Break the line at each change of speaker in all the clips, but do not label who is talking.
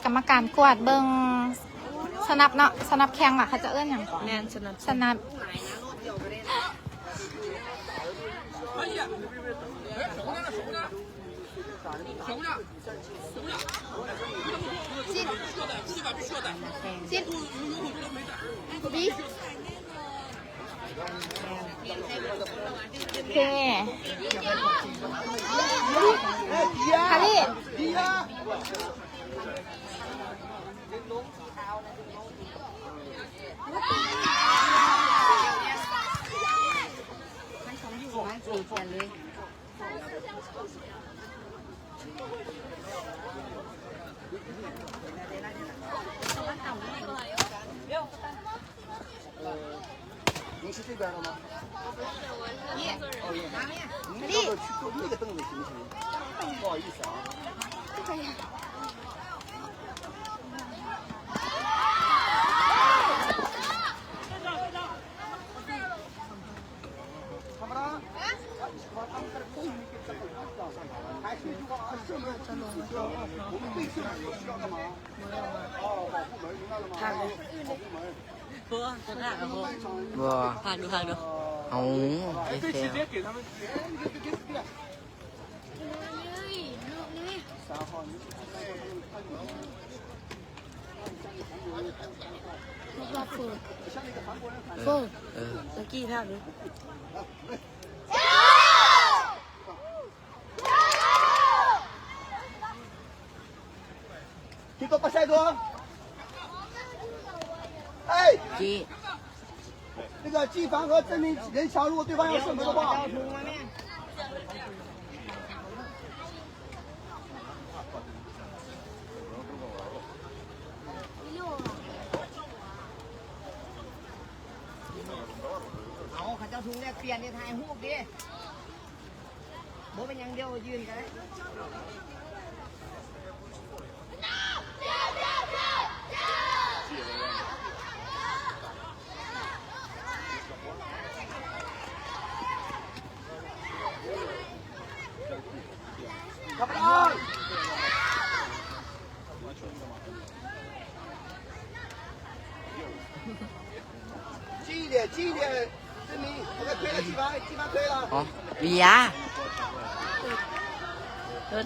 กรรมการกวาดเบิงสนับเนาะสนับแข่งล่ะเขาจะเอื้อนอย่างก่อน
แน่นสนับ
ซิดดิโอเคฮารี่
您是这边的吗？
你
要不去坐那个凳子行不行？不好意思啊。
บัวพากดูเอาไอ้เซลตะกี้ท่าดู
听到巴帅哥？哎，
กี้
那个纪凡和郑明人强，如果对方要胜负的话，
เอาข้าเจ้าทุ่งเนี่ยเปลี่ยนในถ่ายรูปดิโบเป็นยังเดียวยืนกันเลย
卡布拉，近一点，近一点，郑明，那个推了纪凡，纪凡推了。
อ๋อเบียโทษ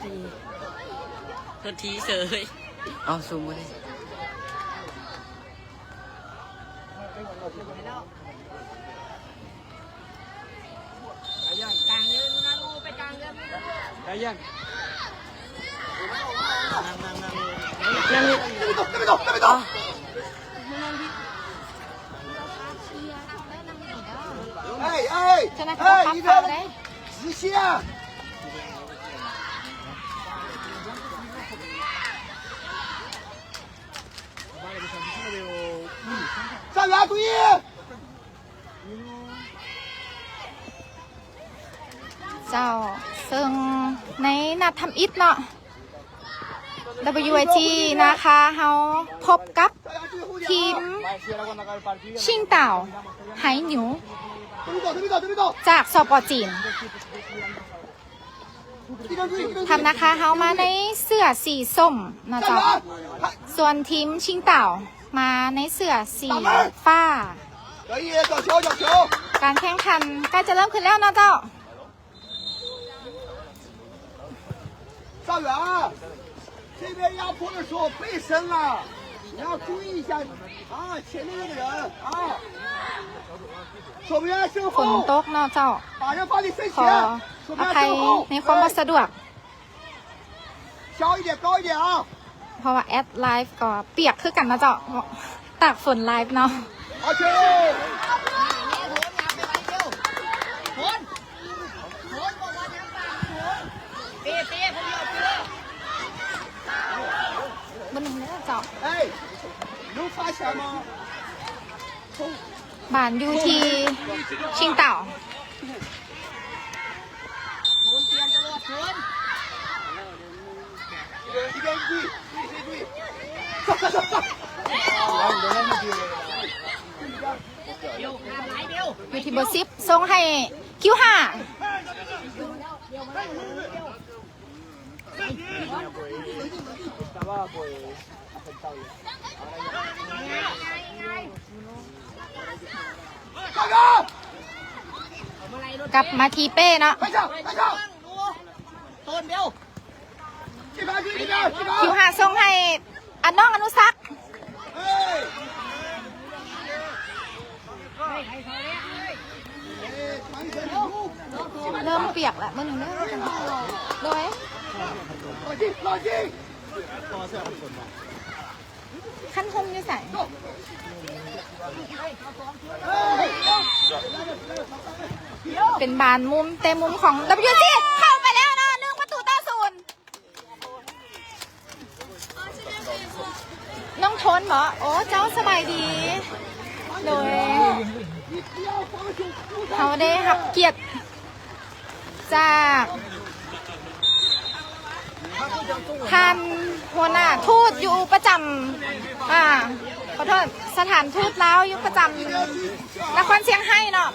ทีเสยเอาซูมมาเลย
กลางเดินนะลูกไปกลางเดิน
来燕，
นั่งนี่
那边走，那边走，那边走。哎哎
ฉะนั้นเขาปั๊บ
哎，一
เขาได้
个直线。上员注意！
เจ้าซึ่งในนัดทำอิฐเนาะ WIG นะคะเขาพบกับทีมชิงเต่าไหหนิวจากสปจีนทำนะคะเขามาในเสื้อสีส้มนะเจ้าส่วนทีมชิงเต่ามาในเสื้อสีฟ้า
可以，角球，角球。
การแข่งขันใกล้จะเริ่มขึ้นแล้วนะเจ้า
上远，这边压迫的时候背身了，你要注意一下啊，前面那个人啊，守门员身
ฝนต
后，
กเนาะเจ้า
把人放你身
ขอ
前，守
อ
门员
ภัย
身后，
ในความบ่สะดวก
小一点，高一点啊，
เพราะว่าแอดไลฟ์ก็เปียกคือกันนะเจ้าตากฝนไลฟ์เนาะ
好球！
เตะคนเดียวเตะ
บนหนึ่งเนื้อเจ้า
哎，能发钱吗？
บ้านอยู่ที่ชิงเต่า
คนเปลี่ยนตลอดคน
一边注意，注意，上上上上！
เดียวขาหลายเดียว
อยู่ที่เบอร์10ส่งให้คิว5
เดียวมาได้เดียว
กลับมาทีเป้เนาะ
快上快上
ต้นเดียว
这边去这边这边
คิวหาส่งให้อันน้องอนุสักษ์
哎
เริ่มเปียกแล้วมึงเริ่มจังโดย
老金老金
ขั้นคมอยู่ใส่
哎
เป็นบานมุมเต็มมุมของ WG เข้าไปแล้วเนาะ1-0น้องทนเหรอโอ้เจ้าสบายดีโดยเขาได้รับเกียรติจากท่านหัวหน้าทูตอยู่ประจำขอโทษสถานทูตลาวอยู่ประจำนครเชียงไฮ้เนาะ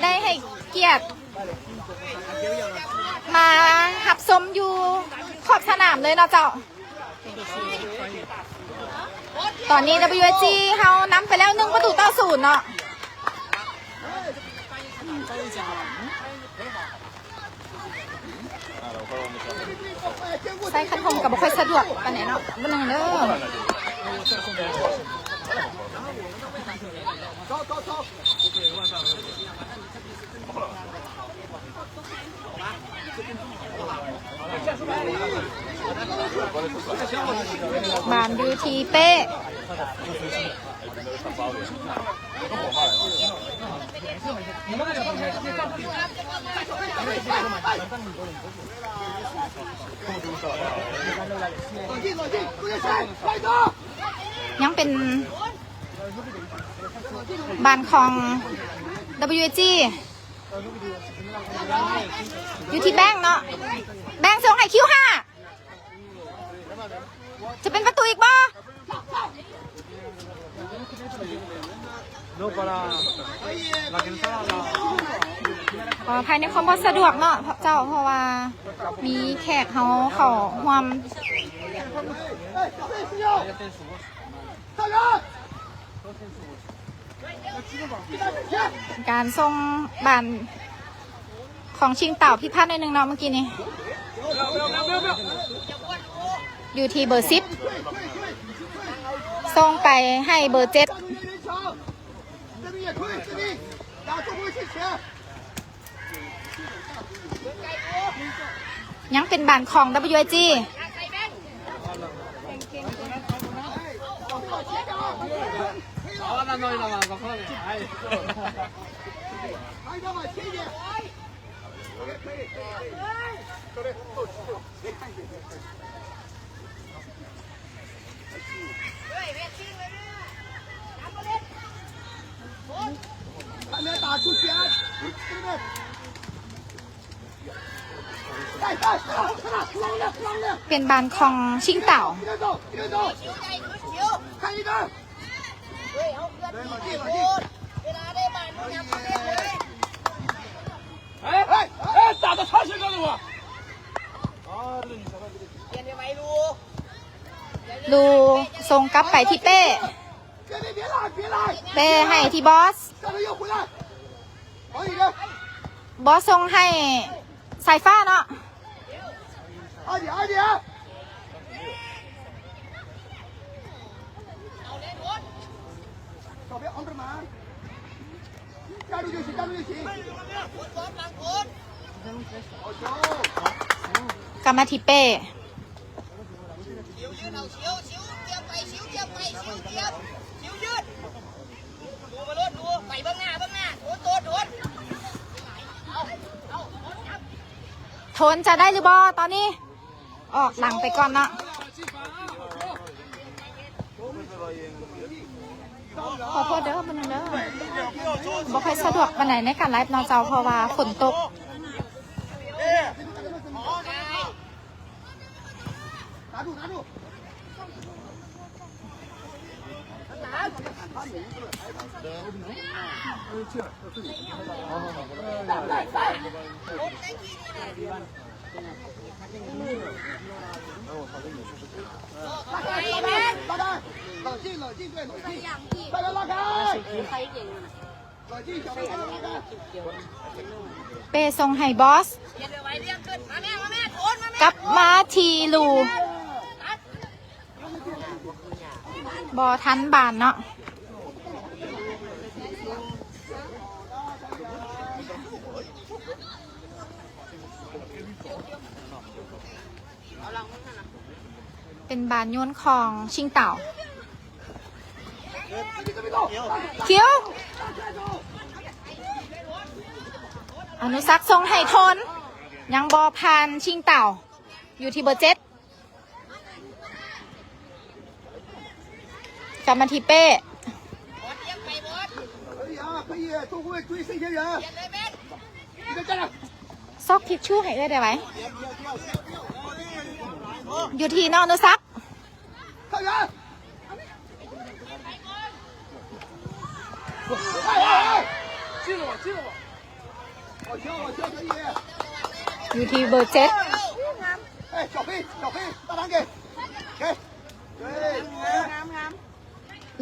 ได้ให้เกียรติมาหับชมอยู่ขอบสนามเลยเนาะเจ้าตอนนี้ WG เขานำไปแล้ว1-0เนาะใส่คันคมกับบุคคลสะดวกปานไหนเนาะบ้านนึงเด้อบานดูทีเป้ยังเป็นบานของ WG อยู่ที่แบงค์เนาะแบงค์ส่งให้คิว5จะเป็นประตูอีกบ่ภายในความสะดวกเนาะเจ้าเพราะว่ามีแขกเขาร่วมการส่งบานของชิงเต่าพิพาทในหนึ่งเนาะเมื่อกี้นี้อยู่ที่เบอร์10ส่งไปให้เบอร์7ยังเป็นบานของ WG
还没打出去啊！
เป็นบานของชิงเต่า
打到长线上了我。
ดูส่งกลับไปที่เป้เป้ให้ที่บอสบอสส่งให้สายฟ้าเนาะกลับมาที่เป้โทนจะได้หรือบอตอนนี้ออกหลังไปก่อนเนาะขอโทษเด้อมันเด้อบอกใครสะดวกวันไหนในการไลฟ์นอนเจ้าเพราะว่าฝนตก
对，冷静，大家拉开，冷静，小妹，大家拉开。
เป้ส่งให้บอสกลับมาทีลูบอทันบานเนาะเป็นบานโยนของชิงเต่าเขียวอนุสักดิ์ทรงไห่ทนยังบอพานชิงเต่าอยู่ที่เบอร์7กลับมาที่เป้ซอกทิชชู่ให้เอ้ยได้ไหมอยู่ที่น้องอนุสักดิ์อยู่ที่เบอร์7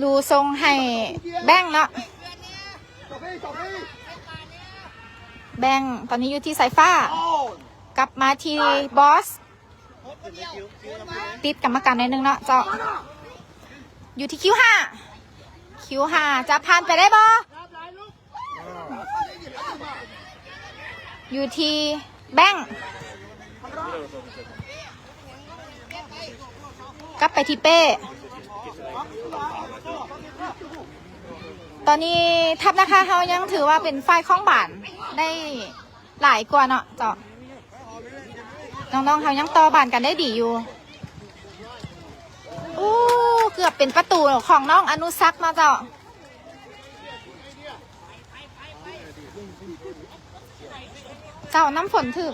ลูทรงให้แบงค์เนาะแบงค์ตอนนี้อยู่ที่สายฟ้ากลับมาที่บอสติดกรรมการในอยนึงเนาะเจ้าอยู่ที่คิว5จะผ่านไปได้บ่อยู่ที่แบงค์กลับไปที่เป้ตอนนี้ทัพนะคะเขายังถือว่าเป็นฝ่ายข้องบ้านได้หลายกว่าเนาะเจ้าน้องๆเขายังต่อบ้านกันได้ดีอยู่อู้เกือบเป็นประตูของน้องอนุสักดิ์มาเจ้าเจ้าน้ำฝนถึก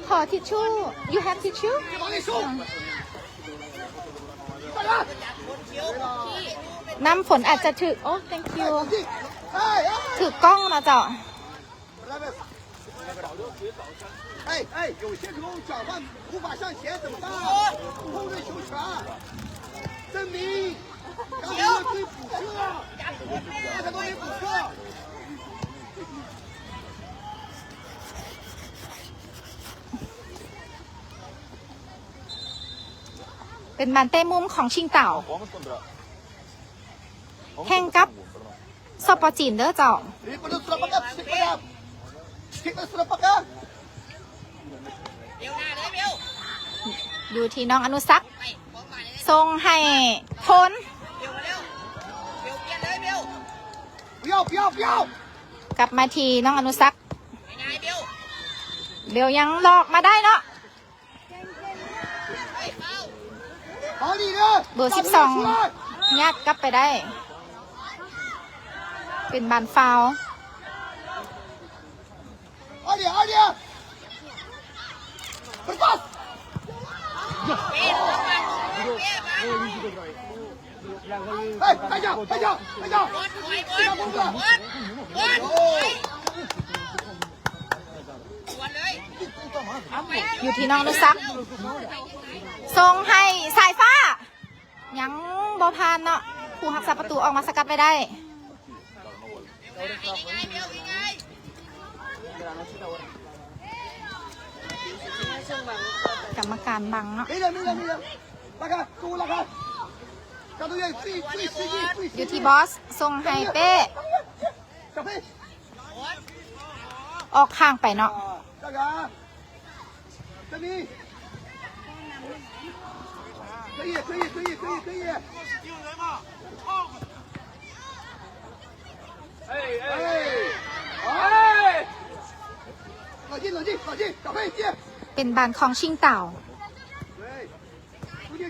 ขอทิชชู่ you have tissue น้ำฝนอาจจะถึกโอ้ thank you ถึกกล้องมาเจ้า
有些时候转换无法向前怎么办？控制球权，证明刚才可以补射，刚才都没补射。
เป็นมันเต้มุมของชิงเต่าแข่งกับสปอร์จีนเด้อเจ้าอยู่ที่น้องอนุสักดิ์ทรงให้ทนกลับมาทีน้องอนุสักดิ์เบลยังหลอกมาได้เนาะเบอร์12ยัดกลับไปได้ เป็นบานฟาวอยู่ที่น้องอนุสักดิ์ทรงให้สายฟ้ายังบอพานเนาะผู้หักษาประตูออกมาสกัดไปได้กรรมการบังเนาะอยู่ที่บอสทรงให้เป้ออกข้างไปเนาะเป็นบานของชิงเต่าอ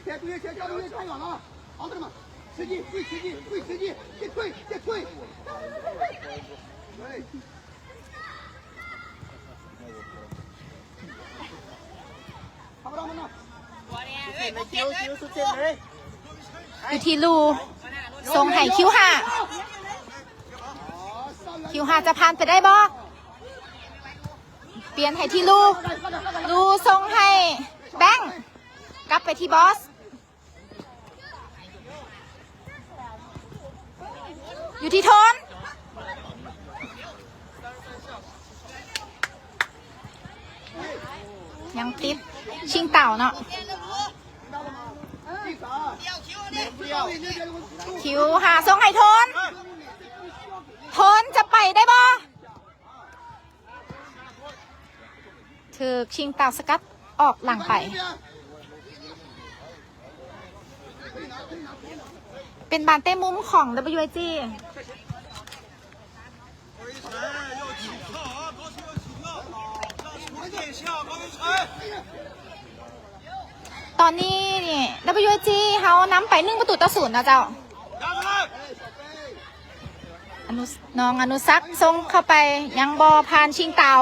ยู่ที่ลูทรงให้คิว5จะผ่านไปได้บ่เปลี่ยนให้ที่ลูทรงให้แบงค์กลับไปที่บอส อยู่ที่โทนยังติดชิงเต่าเนาะคิวหาทรงให้โทนโทนจะไปได้บ่ถือชิงเต่าสกัดออกหลังไปเป็นบานเต้มุมของ WG ตอนนี้นี่ WG เขานำไป1-0นะเจ้าน้องอนุสักส่งเข้าไปยังบอผ่านชิงเต่า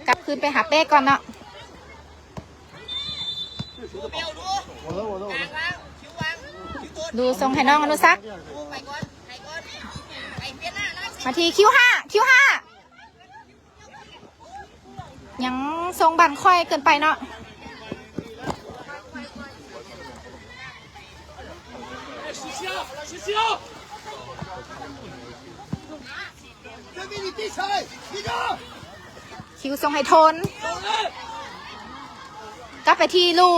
กลับคืนไปหาเป้ก่อนเนาะดูทรงให้น้องอนุสักมาทีคิว5ยังทรงบันค่อยเกินไปเนาะคิวทรงให้ทนกลับไปที่ลู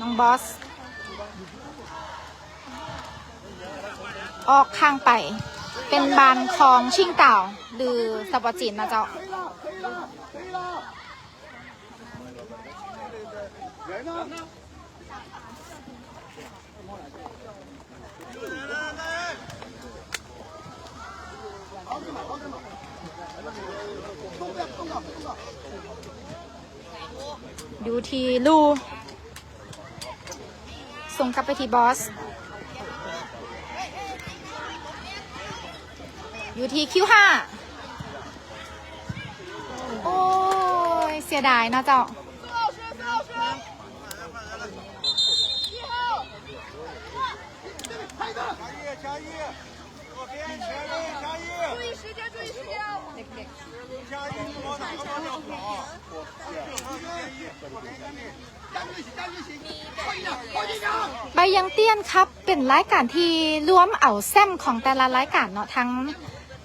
น้องบอสออกข้างไปเป็นบานของชิงเต่าหรือสปอร์จินนะเจ้าอยู่ที่ลูส่งกลับไปที่บอสอยู่ที่คิว5โอ้ยเสียดายนะเจ้าใบยังเตี้ยนครับเป็นรายการที่รวมเอาแซมของแต่ละรายการเนาะทั้ง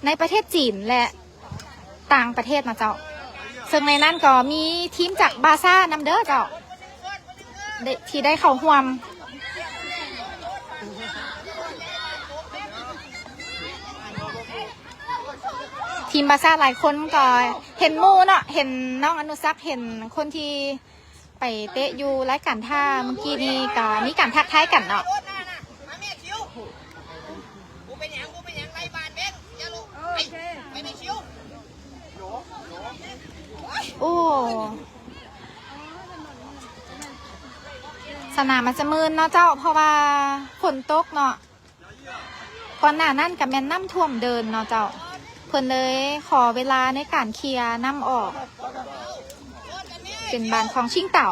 ในประเทศจีนและต่างประเทศนะเจ้าซึ่งในนั้นก็มีทีมจากบาซ่านำเด้อเจ้าที่ได้เข้าร่วมทีมบาซ่าหลายคนก็เห็นมูเนาะเห็นน้องอนุสักเห็นคนที่ไปเตะอยู่รายการท่าเมื่อกี้นี้ก็มีการทักทายกันเนาะโอ้สนามมันจะมืนเนาะเจ้าเพราะว่าฝนตกเนาะก่อนหน้านั้นกับแม่น้ำท่วมเดินเนาะเจ้าเพิ่นเลยขอเวลาในการเคลียร์น้ำออกเป็นบานของชิงเต่า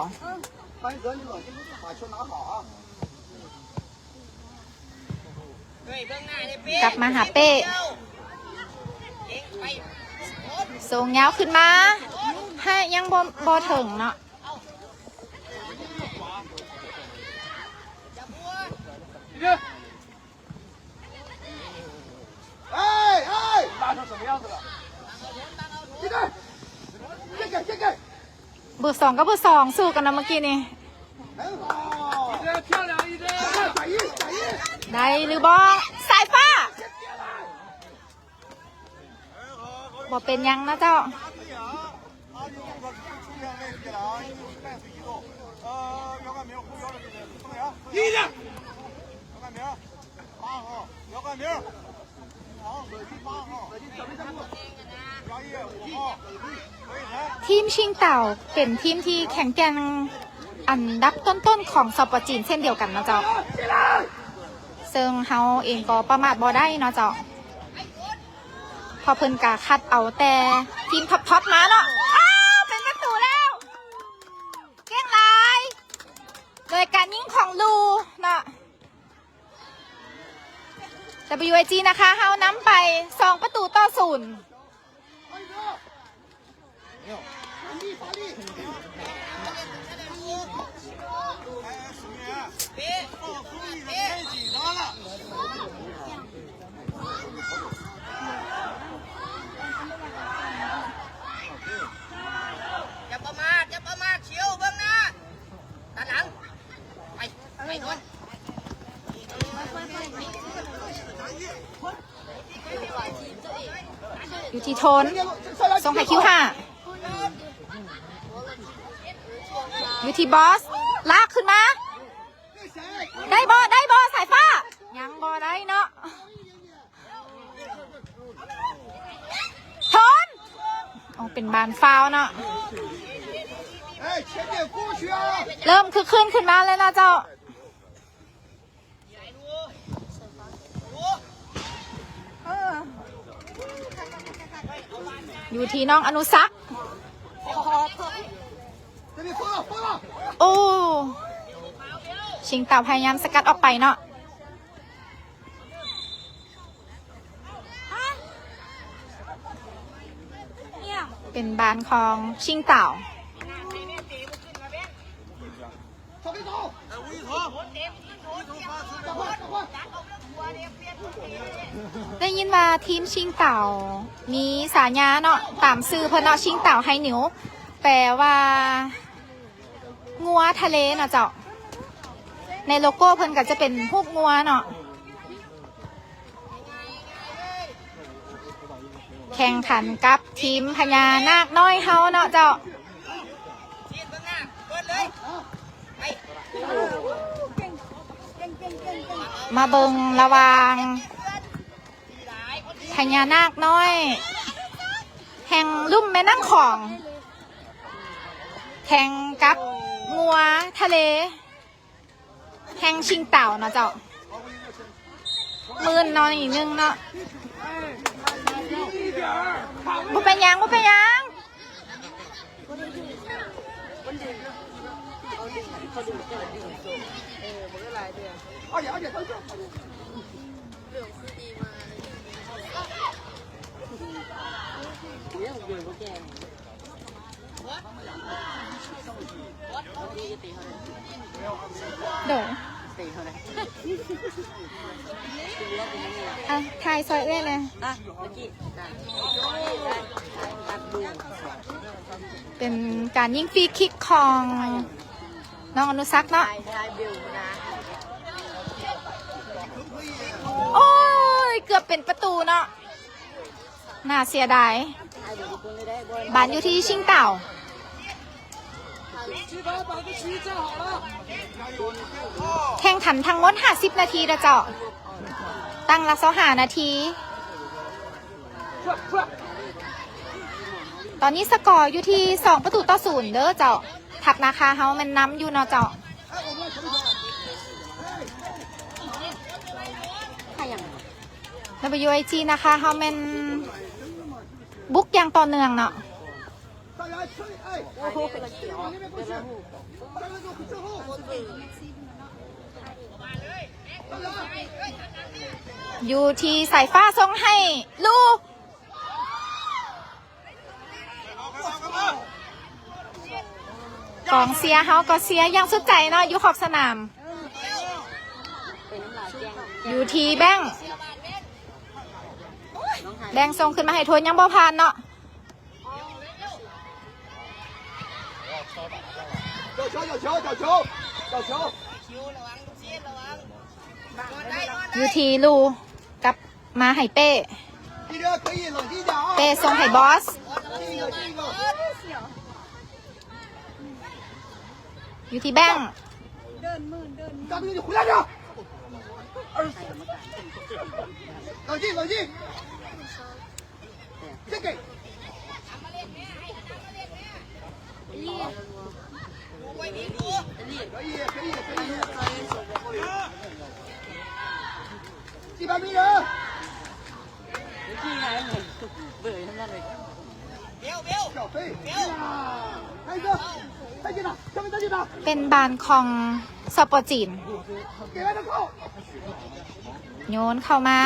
กลับมาหาเป้ส่งเงาขึ้นมาให้ยังบอถึงเนาะเบอร์2กับเบอร์2สู้กันนะเมื่อกี้นี่ได้หรือบอสายฟ้าบอเป็นยังนะเจ้าทีมชิงเต่าเป็นทีมที่แข็งแกร่งอันดับต้นๆของสปอร์จีนเช่นเดียวกันนะเจ้าซึ่งเฮาเองก็ประมาทบ่ได้เนาะเจ้าพอเพิ่นกะคัดเอาแต่ทีมท็อปมาเนาะอ้าวเป็นประตูแล้วเก่งหลายโดยการยิงของลูเนาะ WG นะคะเฮานำไป2-0 ที่โทนส่งให้คิว5อยู่ที่บอสลากขึ้นมาได้บอสายฟ้ายังบอได้เนาะโทนโอ้เป็นบานฟาวเนาะเริ่มคือขึ้นมาเลยนะเจ้าอยู่ที่น้องอนุสักษ์โอ้ชิงเต่าพยายามสกัดออกไปเนาะเป็นบานของชิงเต่าได้ยินว่าทีมชิงเต่ามีสาญาเนาะตามซื้อเพิ่นเนาะชิงเต่าไฮหนิวแปลว่างัวทะเลเนาะเจ้าในโลโก้เพิ่นก็จะเป็นพวกงัวเนาะแข่งขันกับทีมพญานาคน้อยเฮาเนาะเจ้ามาเบิงระวางพญานาคน้อยแห่งลุ่มแม่น้ำของแข่งกับงัวทะเลแห่งชิงเต่าเนาะเจ้ามื่นนอนอีกนึงเนาะบุเป็นยังเดี๋ยวถ่ายซอยเอ้ยเลยเป็นการยิงฟรีคิกของน้องอนุสักษ์เนาะโอ้ยเกือบเป็นประตูเนาะน่าเสียดายบ้านอยู่ที่ชิงเต่าแข่งขันทั้งหมด50 นาทีนะเจ้าตั้งรับ25 นาทีตอนนี้สกอร์อยู่ที่2-0เด้อเจ้าทับนาคาเฮามันน้ำอยู่เนาะเจ้าWIG นะคะเฮามันบุกอย่างต่อเนื่องเนาะอยู่ที่สายฟ้าส่งให้ลูกกองเสียเฮาก็เสียอย่างสุดใจเนาะอยู่ขอบสนามอยู่ที่แบงส่งขึ้นมาให้ทวนยังบ่ผ่านเนาะอยู่ที่ลูกับมาให้เป้ส่งให้บอสอยู่ที่แบงเป็นบานของสปอร์จีนโยนเข้ามา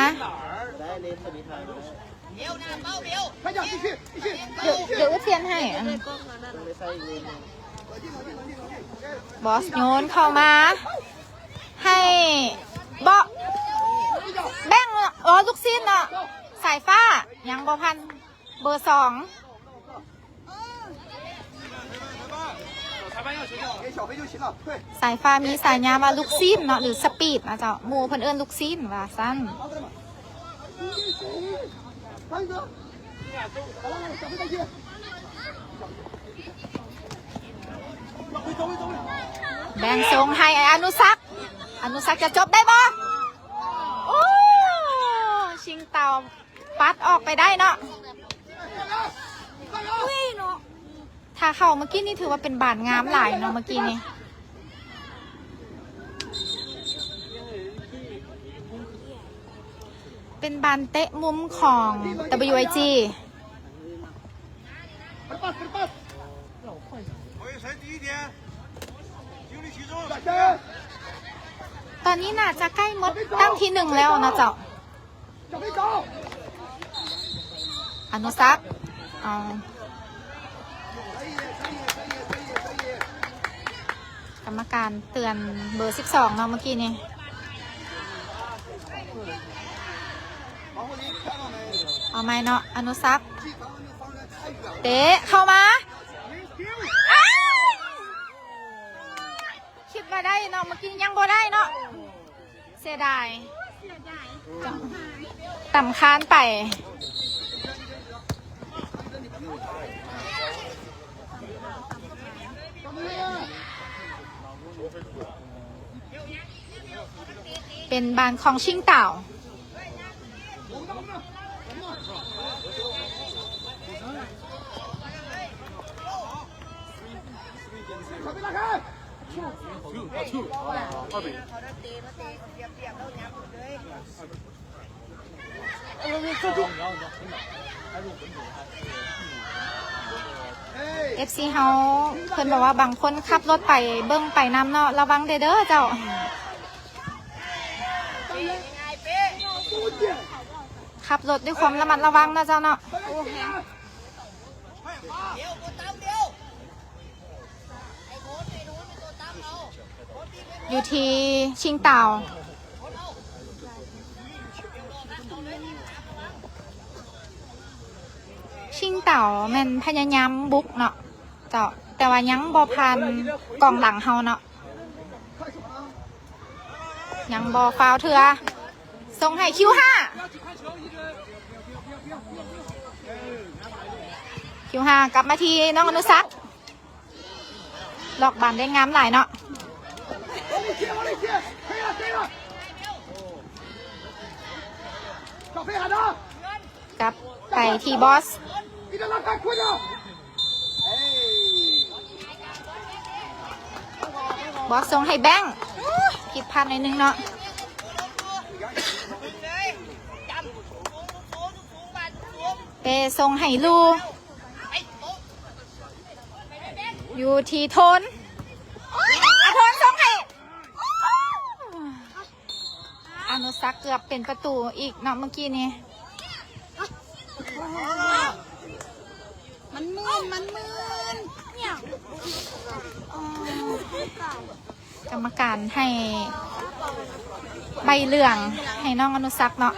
เดี๋ยวเทียนให้บอสโยนเข้ามาให้เบาะแบ่งลูกซิ้นเนาะสายฟ้ายังบ่พันเบอร์2สายฟ้ามีสายยามาลูกซิ้นเนาะหรือสปีดนะเจ้าหมู่เพิ่นเอิ้นลูกซิ้นว่าสั้น
小飞再见。走位。
แบ่งทรงให้อนุสักษ์จะจบได้บ่โอ้ชิงเต่าปัดออกไปได้เนาะถ้าเข้าเมื่อกี้นี่ถือว่าเป็นบานงามหลายเนาะเมื่อกี้นี่เป็นบานเตะมุมของ WIG ตอนนี้น่าจะใกล้หมดตั้งที่หนึ่งแล้วนะเจ้าอนุสักษ์เอากรรมการเตือนเบอร์12เนาะเมื่อกี้นี่เอาไหมเนาะอนุสักษ์เตะเข้ามาคิดว่าได้เนาะเมื่อกี้ยังบ่ได้เนาะเสียดายต่ำค้านไปเป็นบานของชิงเต่าFC เฮาเพิ่นบอกว่าบางคนขับรถไปเบิ้งไปน้ำเนาะระวังเด้อเจ้าขับรถด้วยความระมัดระวังนะเจ้าเนาะอยู่ที่ชิงเต่าชิงเต่าแม่นพยายามบุกเนาะเจ้าแต่ว่ายังบ่พันกองหลังเฮาเนาะยังบ่ฟาวเถื่อส่งให้คิว5กลับมาที่น้องอนุสักษ์หลอกบานได้งามหลายเนาะกลับไปที่บอสส่งให้แบงค์ผิดพลาดหน่อยนึงเนาะเปส่งให้ลูอยู่ที่ทนทนส่งให้อนุสักษ์เกือบเป็นประตูอีกเนาะเมื่อกี้นี้มันมืนเนี่ยกรรมการให้ใบเหลืองให้น้องอนุสักษ์เนาะ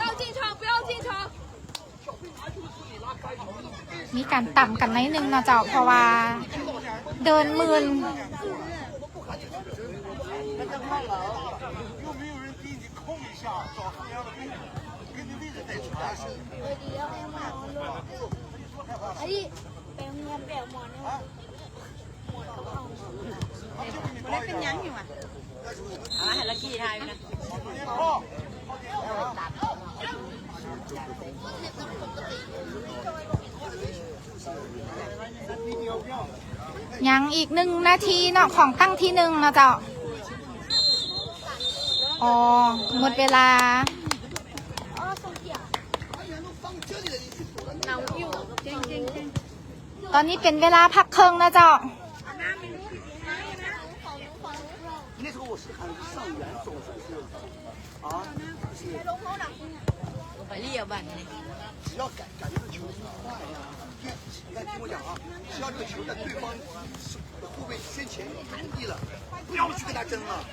มีการต่ำกันนิดนึงนะเจ้าเพราะว่าเดินมืนเป็นยังอยู่อ่ะให้ละกี่ทายนะยังอีก1 นาทีเนาะของตั้งที่1นะเจ้าอ๋อหมดเวลาตอนนี้เป็นเวลาพักครึ่งนะเจ้าไปเรียบบันเลย只要感觉这球快呀，你看听我讲啊，只要这个球在对方后卫身前弹地了，不要去跟他争了，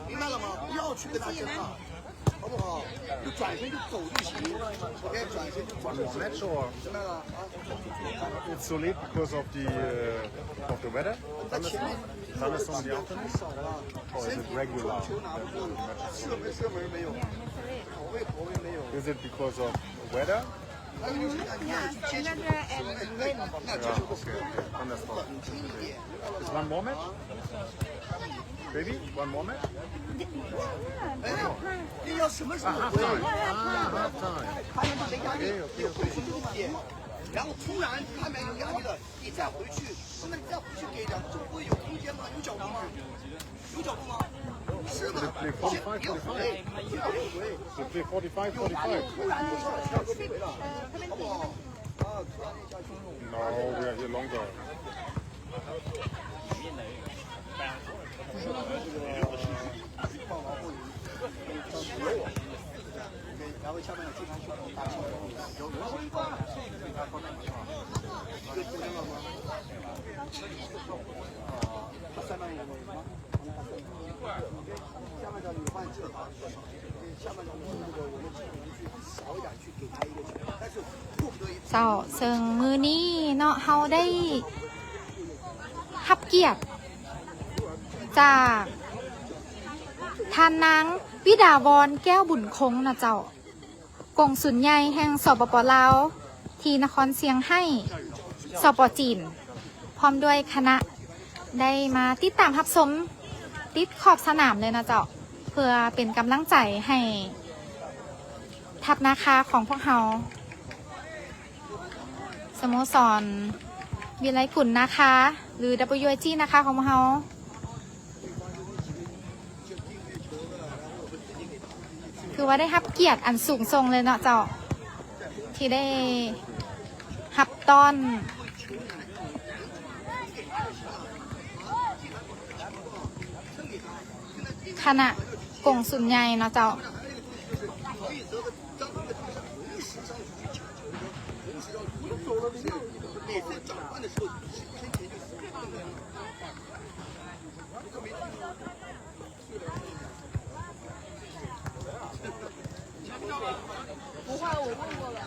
明白了吗？不要去跟他争了，好不好？就转身就走就行。OK，转身就走就行。明白了啊
It's so late because of the weather. Thunderstorm the afternoon. Or is it regular?
Is it
Is it because of weather? Is one more match? Baby, one more match?
你要什么时候回？
half time.
他们没压力，你回去5点，然后突然他们有压力了，你再回去，那么你再回去给两个就不会有空间吗？有角度吗？有角度吗？是吗？
They play 45,
要
45.
回，要回。
They play 45, 45.
突然就上来下个回了，好不好？啊，突然一下就用。
No, we are here longer.
然后下面有经常去打球，有文化，他300人吗？下面的你换这个，下面的我们少一点去给他一个球，但是迫不得已。
เจ้าเซิงมือนี้เนาะเฮาได้รับเกียรติจากท่านนางวิดาวรแก้วบุญคงนะเจ้ากงสุลใหญ่แห่งสปป.ลาวที่นครเชียงไฮ้สป.จีนพร้อมด้วยคณะได้มาติดตามรับชมติดขอบสนามเลยนะเจ้าเพื่อเป็นกำลังใจให้ทัพนาคาของพวกเราสโมสรวิไลกุลนะคะ หรือ WIG นะคะของพวกเราคือว่าได้รับเกียรติอันสูงส่งเลยเนาะเจ้าที่ได้รับต้อนคณะกงสุลใหญ่เนาะเจ้า
每次转换的时候，身前就是不会，我问过了。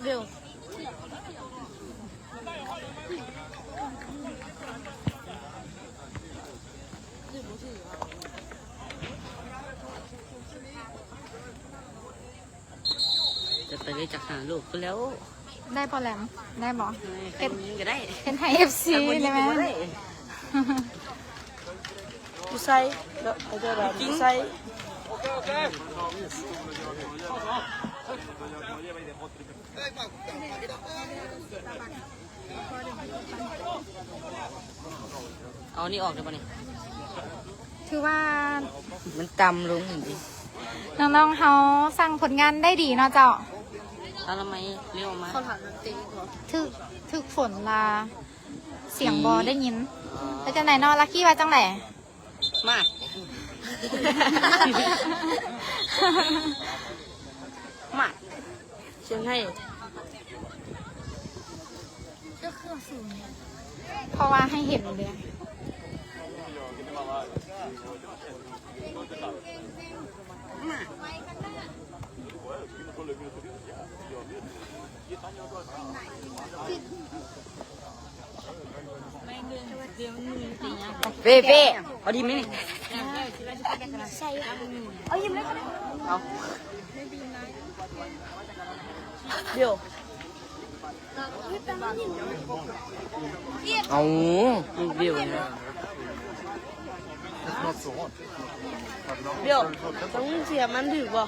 เร็ว
จะไปเลยจากหาลูกก็แล้ว
ได้พอแหลมได้บอ
เป็นก็ได้
เป็นไฮFC ได้ไหม
อยู่ไซเขาจะแบบอยู่ไซ
เอานี่ออกได้ปะเนี่ย
ถือว่า
มันต่ำลงจริง
น้องๆเขาสั่งผลงานได้ดีเนาะเจ้า
ๆแล้วทำไมเรียกมา
ถึกฝนลาเสียงบอได้ยินแล้วจังไหนเนอลักกี้ว่าจังไหน
มาก มากเชิญให้
เพราะว่าให้เห็นเลย
เป้เป้เอาดีไหมนี่เอายิ้มเลยเอาเดี๋ยวเอาเดี๋ยวนะ
It's not so hot.
เดี๋ยวต้องเสียมันถือบ่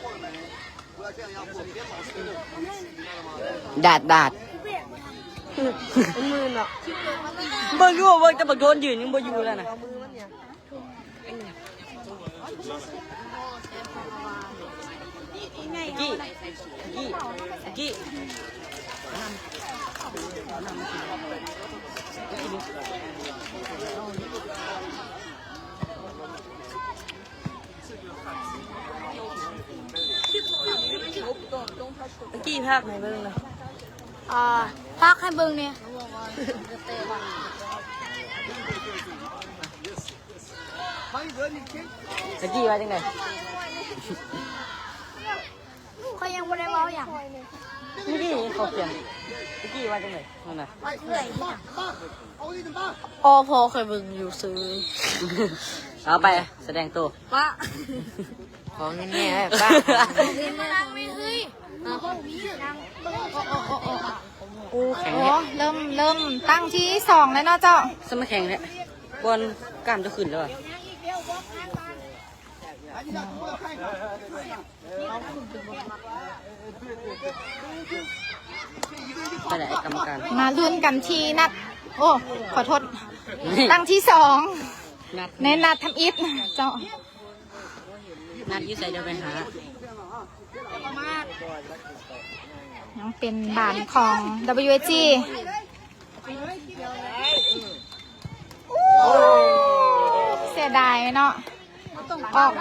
ดาด
มือเนาะ
เบิ่งอยู่เบิ่งแต่บักโดนยืนยังบ่อยู่แล้วนะ
เอามือมันเนี่ย
กี้กี้กี้ภาคไหนเบิ่งนะ
พักให้เบิ่งเนี่ย
韩哥，你听。
ตะกี้ว่าจังได
เขายังบ่ได้เว้าหยัง
ตะกี้เขาเขียนตะกี้ว่าจังไดนั่นน่ะ
哎，爸，我给你爸。
อ๋อพอเคยเบิ่งอยู่ซื้อ
เอาไปแสดงตัว
ป้า
ของแง่ๆป้า
นั่งไม่เฮ้ย
กูแข็ง
โอ้
เนี่ย
เริ่มตั้งที่2แล้วเนาะเจ้า
สมแข็งเนี่ยกวนกล้ามจะขึ้นแล้วอ่ะ
哎，你俩过来看一看。
ไปไหนกรรมการ
มาลุ้นกันที่นัด โอ้ขอโทษ ตั้งที่2
นัด
ในนัดทำอิฐเจ้า
นัดอยืดใส่เดี๋ยวไปหา
ยังเป็นบานของ WAG เสียดายเนาะออก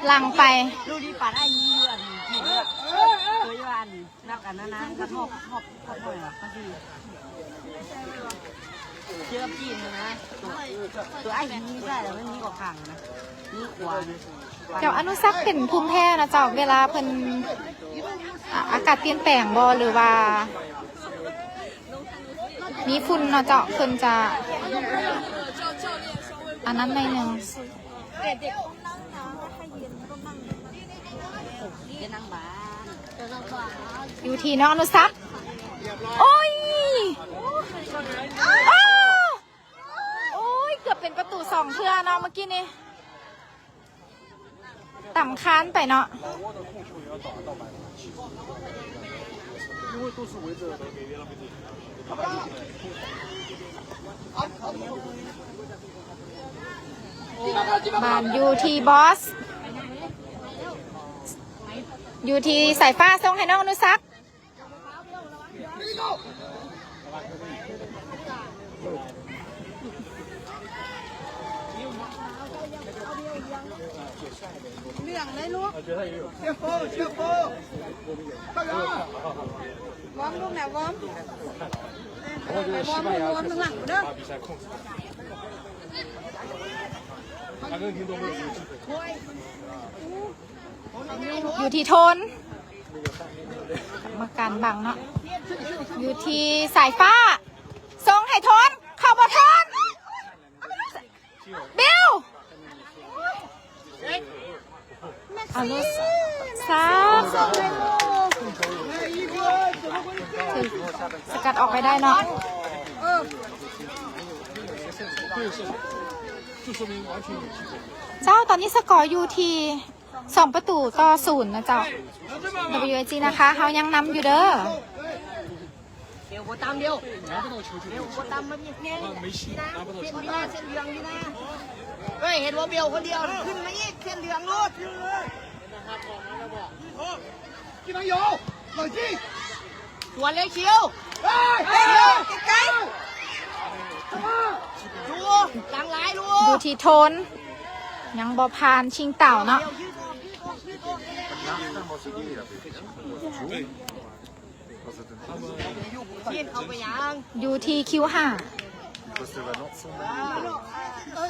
หลังไป
ลูกที่ปัดไอ้ยี่เดือนที่เนี่ยเคยวันนับกันนะกระทบหน่อยหรอก็ดีเชื่อพี่นะตัวไอ้ยี่ไม่ได้แต่มันนี่กว่าขังนะนี่ขวาน
เจ้าอนุสักษ์เป็นภูมิแพ้นะเจ้าเวลาเพิ่นอากาศเปลี่ยนแปลงบ่หรือว่า มีฝุ่นเนาะเจ้าเพิ่นจะอันนั้นในอยหนึ่ง
จะนั่งบ้าน
อยู่ที่น้องอนุสักษ์โอ้ยอ้าวโอ้ยเกือบเป็นประตู2เทื่อเนาะเมื่อกี้นี้ต่ำค้านไปเนาะบ้านอยู่ที่บอส อยู่ที่สายฟ้าส่งให้น้องอนุสักษ์
先锋，先锋，大哥。
วอมลูกไหนวอม
然后就是西班牙确实是把比赛控制。阿根廷都没有这个机会。
อยู่ที่โทนกรรมการบังเนาะอยู่ที่สายฟ้าส่งให้โทนเข้ามาโทนบิลอนุสักษ์สกัดออกไปได้เนาะเจ้าตอนนี้สกอร์อยู่ที่2 ประตูต่อ 0นะเจ้า WAG นะคะเขายังนำอยู่เด้อ
เดี๋ยวกูตามเดียวเดี๋ยวกูตามมันเนี่ยเส้นพี่นาเส้นเหลืองพี่นาเฮ้ยเห็นว่าเบลคนเดียวขึ้นมาอีกเส้นเหลืองรูด
技能有，冷静。
สวนเลยคิว
哎，
ไกลๆดูจังไรดู
ดูที่โทน ยังบอพานชิงเต่าเนาะ
ยืนเอาไปยัง
อยู่ที่คิว5
ท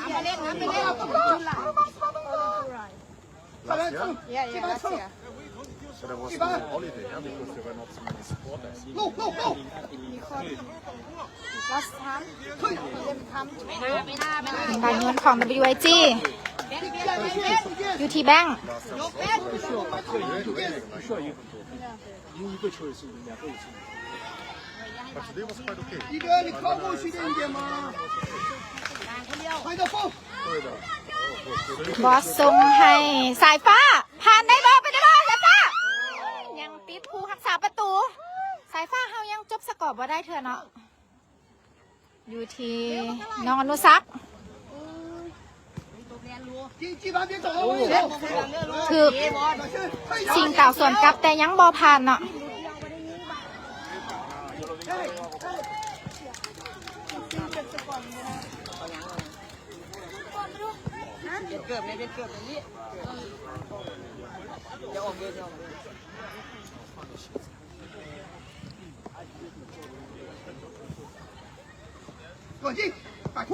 ำไปเล่นทำไปเล่น
再来蹭，这边蹭，
Så det var stor holiday här because det var något som man supportade.
漏漏漏，
เป็นบานยนของ WAG อยู่ที่แบงค์
But today was quite okay.
一哥，你靠过去点一点嘛。换一个风，
对的。
บอสส่งให้สายฟ้า ผ่านได้บอไปได้บอสายฟ้า ยังติดผู้รักษาประตู ส ายฟ้าเฮายังจบสกอร์บ่ได้เถอะเนาะอยู่ที่น้องอนุสักษ์
基本别走了，我跟你说。
ถือชิงเต่าส่วนกลับแต่ยังบ่ผ่านเนาะ
เบียดเกิบเนี่ยเบียดเกิบแบบนี้เดี๋ยวออกเยอะเดี๋ยว
转进，摆脱。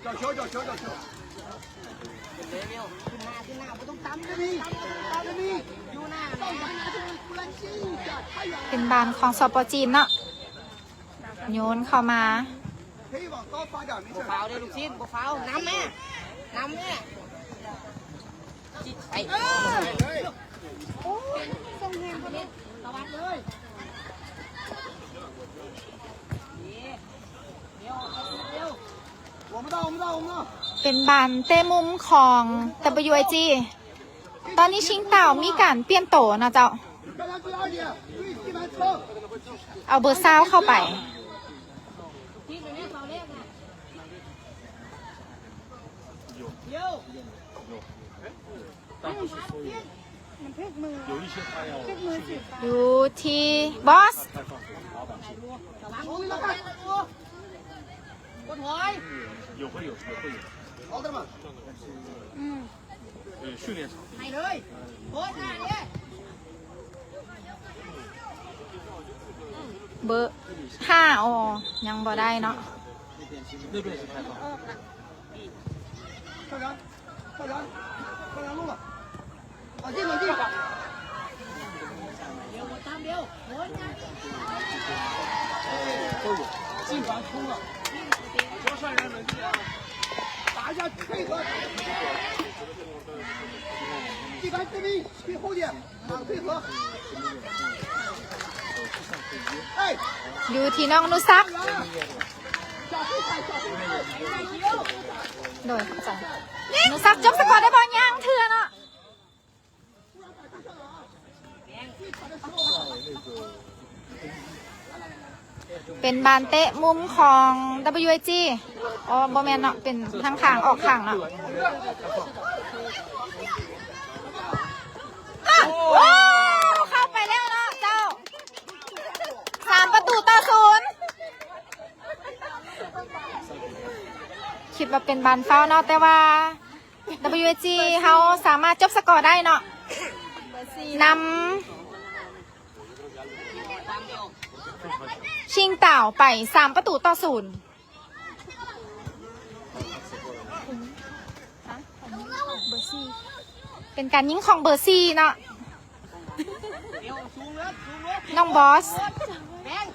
角球，角球，角球。
เลยเร็วขึ้นหน้าไม่ต้องตั้ม
这边，这边，
อยู่หน้า
到哪拿这个突然进一下，太远
เป็น
了。
บานของสปอจีนเนาะโยนเข้ามา
可以往高发展，没事
บ่。ฟาวเด้ลูกชิ้นบ่ฟาวน้ำแม่น้ำแม่ไอ้
打完เลย。
เดี๋ยวเร็ว
我们到，我们到，我们到。
เป็นบานเต้มุมของ WIG ตอนนี้ชิงเต่ามีการเปลี่ยนโตนะเจ้า
让他注意2点，注意地板撑。
เอาเบอร์ซาวเข้าไป
ที่ตรงนี้เสาเล็กนะเดี๋ยว
อยู่ที่บอส
手给他看。
กดถอย
奥特曼。
训练场。
ให้เลยโคตรหน้าเนี่ย
เบอร์5อ๋อยังบ่ได้เนาะ
上人，上人，上人路了。冷静，冷静。
เดี๋ยวตามเดียวโคตรหน้า
进完冲了。打一下配合。地板这边推后点，打配合。哎，
อยู่ที่น้องอนุสักษ์
人，小飞踩，小飞踩。
โดยเข้าใจอนุสักษ์จบสกอร์ได้บอลย่างเถื่อเนาะเป็นบานเตะมุมของ WIG อ๋อบอแมนเนาะเป็นทางข้างออกข้างเนาะว้าวเข้าไปแล้วเนาะเจ้า3-0 คิดว่าเป็นบานเฝ้าเนาะแต่ว่า WIG เขาสามารถจบสกอร์ได้เนาะนำชิงเต่าไป3-0 เป็นการยิงของเบอร์ซีเนาะ
เดี๋ยวสูงเลยสูงเลย
น้องบอส
แบงค์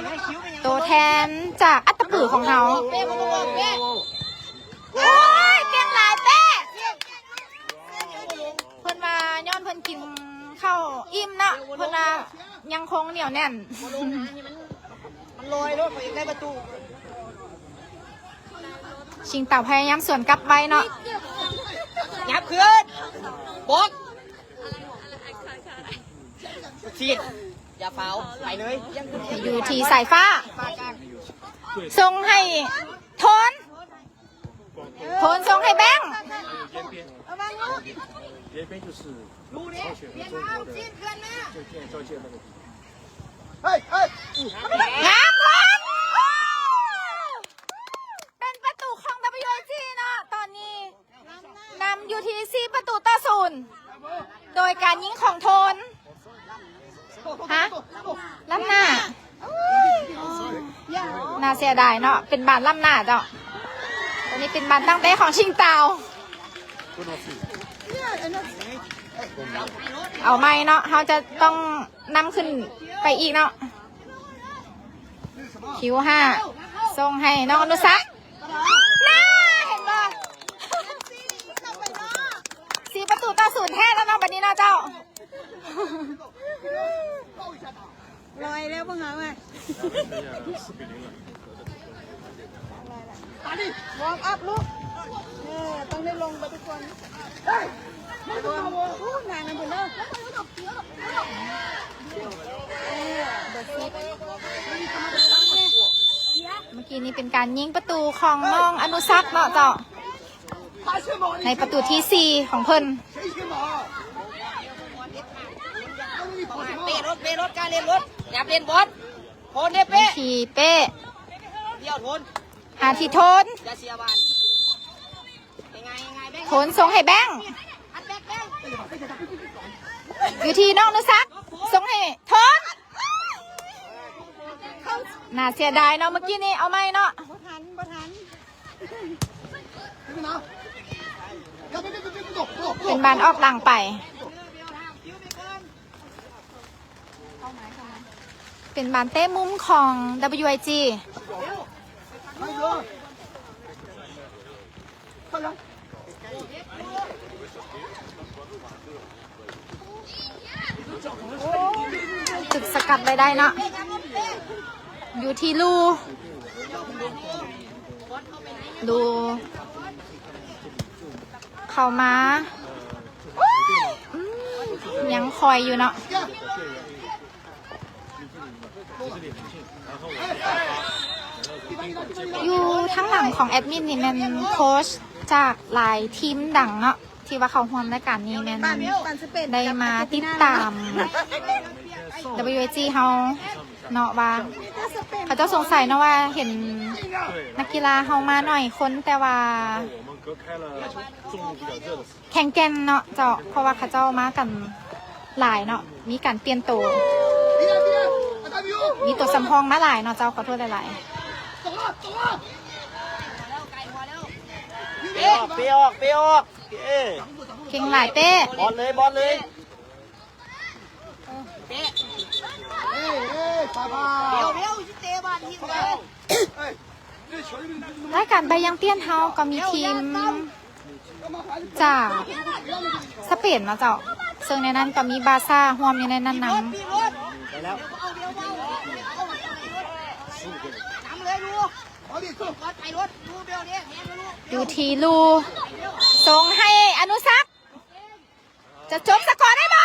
ให้คิ้วเป็นยัง
ตัวแทนจากอัตตปือของเขา
เป้มาบอกเป้
โอ้ยเก่งหลายเป้เพิ่นมาย้อนเพิ่นกินข้าวอิ่มเนาะเพิ่นมายังคงเหนียวแน่น
ลงน้ำนี่มันลอยรถไปได้ประตู
ชิงเต่าพยายามสวนกลับไว้เนาะ
ยับขึ้นบอกชีดอย่าเฝ้าไปเลยยังขึ้น
อยู่ที่สายฟ้า
ปากกลาง
ส่งให้โทนส่งให้แบงค์
ระวังลูก
边边就是
ดูดิเปลี่ยนน้ำชีดขึ้นนะ
交界那个地方。
哎哎，
งามคนเป็นประตูของ WIG เนาะตอนนี้นำอยู่ที่4-0 โดยการยิงของโทน ฮะล้ำหน้าน่าเสียดายเนาะเป็นบานล้ำหน้าเจ้าตอนนี้เป็นบานตั้งเต้ของชิงเตาเอาไหมเนาะเขาจะต้องนำขึ้นไปอีกเนาะคิว5ส่งให้น้องอนุสักษ์น่าเห็นป่ะ4-0 แท้แล้วเนาะบัดนี้เนาะเจ้า
ลอยแล้วพ่อหาไง
打力，
วอร์มอัพลูก ต้องได้ลงไปทุกคน
哎，没看我。
นานนะคุณเนาะ
เมื่อกี้นี้เป็นการยิงประตูของน้องอนุสักเนาะเจ้า
他先跑，
ในประตูที่ 4 ของเพิ่น
谁先跑？你跑什么？
เปรถการเล่นรถอย่าเล่นบอลโทนเนี่ยเป๊ะ
ทีเป้
เดี่ยวโทน
หาทีโทน
อย่าเสียบานยังไงแบงค์
โทนส่งให้แบงค์
อัดแบงค์
อยู่ที่น้องอนุสักส่งให้โทนน่าเสียดายเนาะเมื่อกี้นี้เอาไหมเนาะ
บ่ทัน
这个拿。别不动不动不
เป็น
动。
บานออกหลังไป เป็นบานเต้มุมของ WIG
开始。上来。
จุดสกัดไว้ได้เนาะอยู่ที่ลูดูเข้ามาอืมยังคอยอยู่เนาะอยู่ทั้งหลังของแอดมินนี่แมนโค้ชจากหลายทีมดังเนาะที่ว่าเขาร่วมรายการนี้แมนได้มาติดตาม WIG เขาเนาะว่าเขาเจ้าสงสัยเนาะว่าเห็นนักกีฬาเขามาหน่อยคนแต่ว่าแข่งแกนเนาะเจ้าเพราะว่าเขาเจ้ามากันหลายเนาะมีการเปลี่ยนตัวมีตัวสำรองมาหลายเนาะเจ้าขอโทษหลายๆ
เปียกเอ๊ะ
เก่งหลายเป้
บอลเลยเป๊ะ
哎哎，爸爸。
เดี๋ยวเตะบอลที่ไหน
哎，这球你
รายการใบยังเปี้ยนเฮาก็มีทีมจากสเปนเนาะเจ้าซึ่งในนั้นก็มีบาซ่าร่วมอยู่ในนั้นน
ปีรถไปแล้วทำเลยลูก
好的，走。
บอลไปรถดูเบลเนี่ยแทนลูก
ำอยู่ทีลูส่งให้อนุสักจะจบสกอร์ได้บ่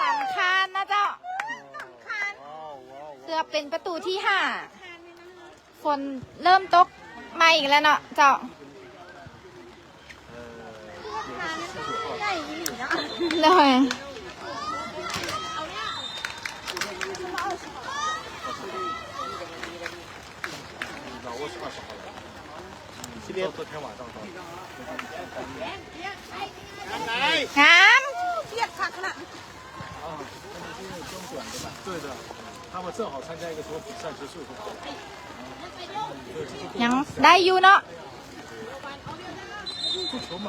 สำคัญนะเจ้าเกือบเป็นประตูที่5ฝนเริ่มตกมาอีกแล้วเนาะเจ้าเลย
今天昨天晚上到。
งาม
对的，他们正好参加一个什么比赛结束以后。
ยังได้อยู่เนาะ
足球嘛，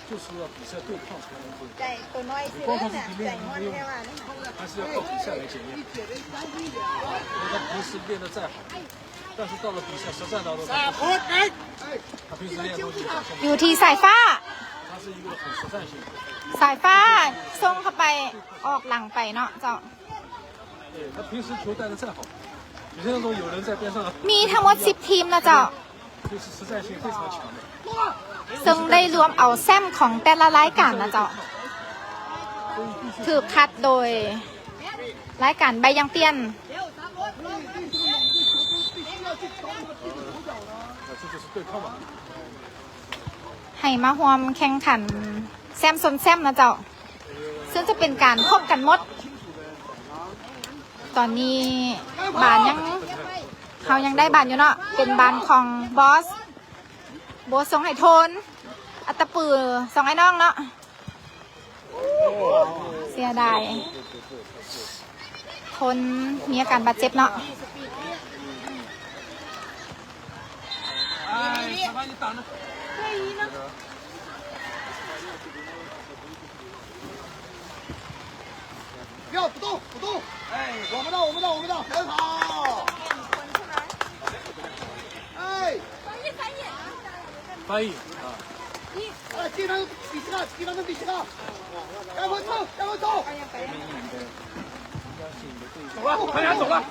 就是要比赛对抗才能对。
ใจตัวน้อยสิ
光靠自
เนี่ย
己
ใจ
练
งอน
没用
แค่ว่า
还是要靠比赛来检验。因为他平时练得再好，但是到了比赛实战当中，他平时练的东西表现
อยู่ที่สายฟ้า
他是一个很实战性的。
สายฟ้าส่งเข้าไปออกหลังไปเนาะเจ้า
对他平时球带得再好，比赛当中有人在边上，
มีทั้งหมด10 ทีมนะเจ้า
就是实战性非常强的。
ซึ่งได้รวมเอาแซมของแต่ละรายการนะเจ้าถือคัดโดยรายการใบยังเปี้ยน
那这就是对抗嘛。
ให้มาร่วมแข่งขันแซมซนแซมนะเจ้าซึ่งจะเป็นการพบกันหมด ตอนนี้บานยังเขายังได้บานอยู่เนาะเป็นบานของบอสส่งให้โทนอัตตปือส่งให้น้องเนาะเสียดายโทนมีอาการบาดเจ็บเนาะ
不要不动不动。哎，我们的，很好。哎，
翻译啊，
哎，地方比起来，地方比起来。赶快走，赶快走。
走了，快点走了。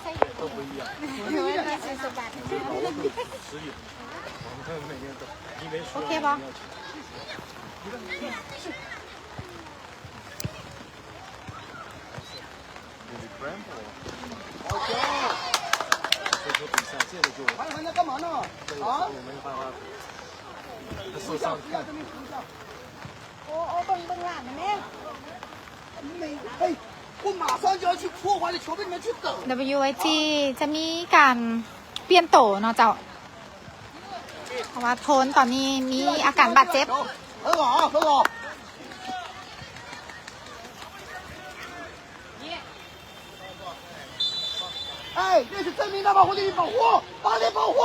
实力
โอเคปะ
还在干嘛呢？啊？
受伤看。
โอ้เบิ่งหลานนะแม่
哎，我马上就要去破坏的球被你们去等。
WIG จะมีการเปลี่ยนโตเนาะเจ้าเพราะว่าโทนตอนนี้มีอาการบาดเจ็บ
很好啊，很好。哎，那是真名的保护令保护，把你保护。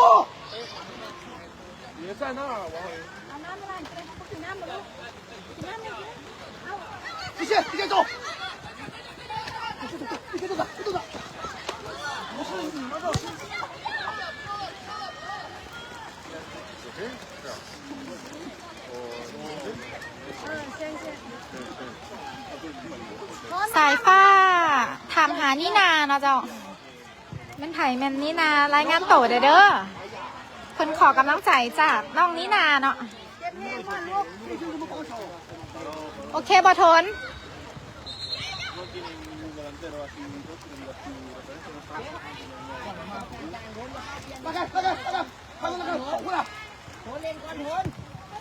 别在那儿，王伟。
你先走。你先走，你走。不是你们的。
สายฟ้าถามหานี่นาเนาะเจ้าแมันไผ่แมันนี่นารายงานโตเด้อคนขอกำลังใจจากน้องนี่นาเนาะโอเคบอทน
快看，看那个跑过来。
เล่นก่อน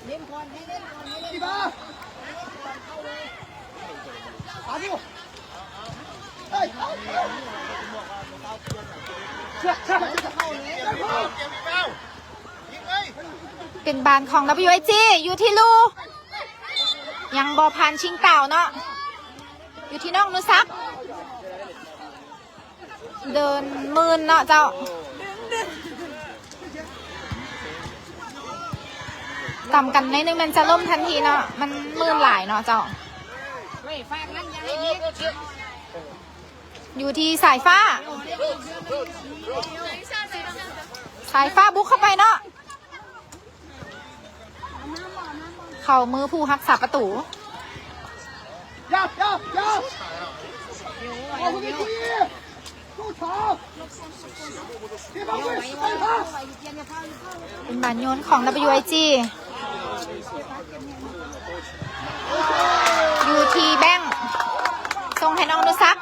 เล่นก่อนให้เล่นก่อนให้เล่น
地板。打住！哎，是，
เป็นบานของ WIG อยู่ที่ลูยังบอพันชิงเต่าเนาะอยู่ที่น้องนุซักเดินมืนเนาะเจ้ากำกันในนึงมันจะล่มทันทีเนาะมันมืนหลายเนาะเจ้า
เฮ้ยฝากนั้นยังให้ยิง
อยู่ที่สายฟ้า สายฟ้าบุกเข้าไปเนาะเข่ามือผู้รักษาประตู
压！保护你注意，入场。地板会开他。
เป็นบานโยนของ WIG อยู่ที่แบงค์ส่งให้น้องนุซัก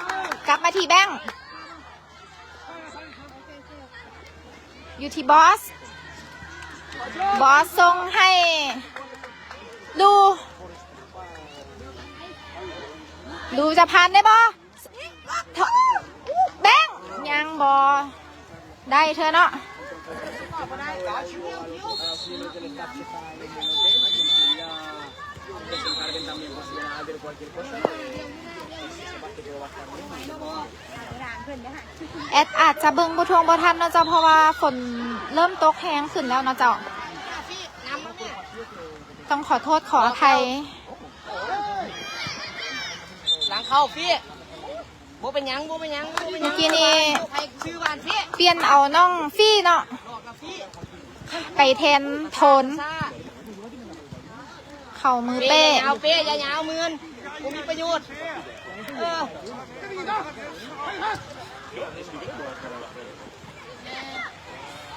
กลับมาที่แบงค์อยู่ที่บอสส่งให้ดูจะพันได้บ่แบงค์ยังบ่ได้เธอเนาะแอดอาจจะเบิ่งบ่ทวงบ่ทันเนาะเจ้าเพราะว่าฝนเริ่มตกแห้งขึ้นแล้วเนาะเจ้าต้องขอโทษขออภัย
หลังเข้าพี่โบเป็นยัง
เมื่อกี้นี้
ใครชื่อบ้านพี่
เปลี่ยนเอาน้องฟี่เนาะไปแทนโทนเข่ามือเป้
ยาวเป้ยาวมือนกูมีประโยชน์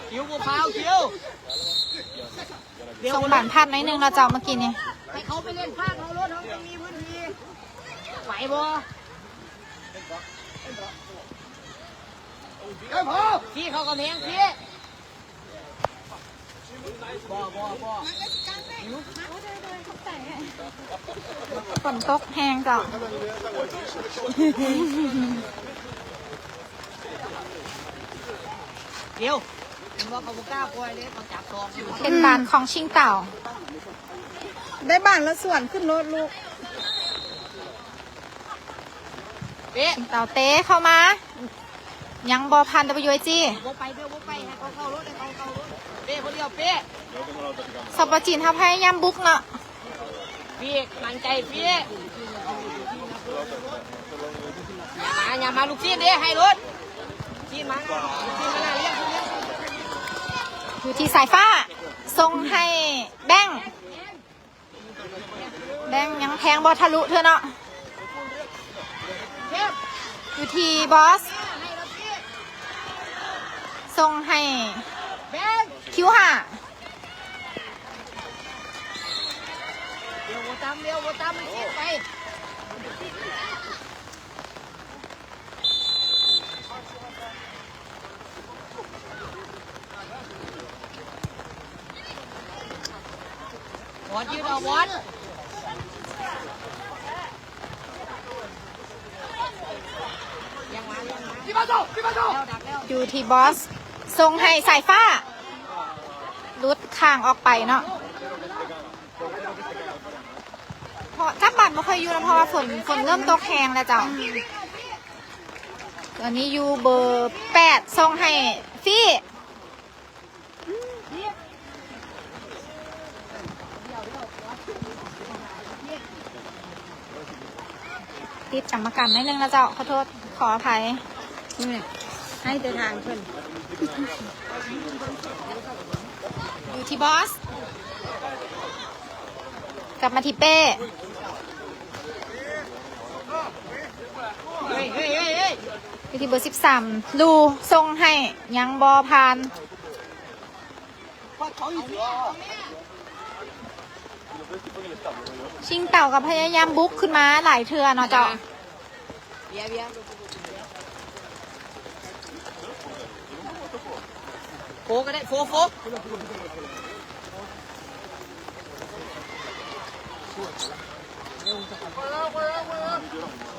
คิวบัวพาวคิว
ส่งบานพัดหน่อยนึงเนาะเจ้าเมื่อกี้นี้
ให้เขาไปเล่นภาคเขารถเขาไม่มีพื้นที่ไหวบ่
开跑！
พี่เขากำแพงพี่บ่
ฝนตกแห้งเจ้า
เดี๋ยวผมว่าเขาบุกล้าปล่อยเลยเขาจับตอง
เป็นบานของชิงเต่า
ได้บ้านแล้วส่วนขึ้นรถลูก
เป๊ะ
ชิงเต่าเต้เข้ามา ยังบอพัน WIG
บุกไปให้เขาเข้ารถให้เขาเข้ารถเป๊ะคนเดียวเป๊ะ
สปจีนทำให้ยามบุกเนาะ
พี่มั่นใจพี่อย่ามาลูกซีนเด้ให้รถซีนมาเรียก
อยู่ที่สายฟ้าส่งให้แบงค์ยังแทงบอทะลุเธอเนาะอยู่ที่บอสส่งให้คิวห่า
ามเร็วบัวตามมันชิดไปบอลยืดเอาบอลยังมาแล้วดักแล้ว
อยู่ที่บอสทรงให้สายฟ้าลุดข้างออกไปเนาะเพราะจับบัตรไม่ค่อยอยู่นะเพราะว่าฝนเริ่มตกแห้งแล้วเจ้าตอนนี้อยู่เบอร์8ทรงให้ฟี่ติดกรรมการนิดนึงนะเจ้าขอโทษขออภัย
ให้เดินทางเพื่อน
อยู่ที่บอสกลับมาที่เป้
เฮ้ย
อยู่ที่เบอร์13ลูทรงให้ยังบอพานชิงเต่ากับพยายามบุกขึ้นมาหลายเทือเนาะเจ้า
เบียร์โฟก็ได้โฟ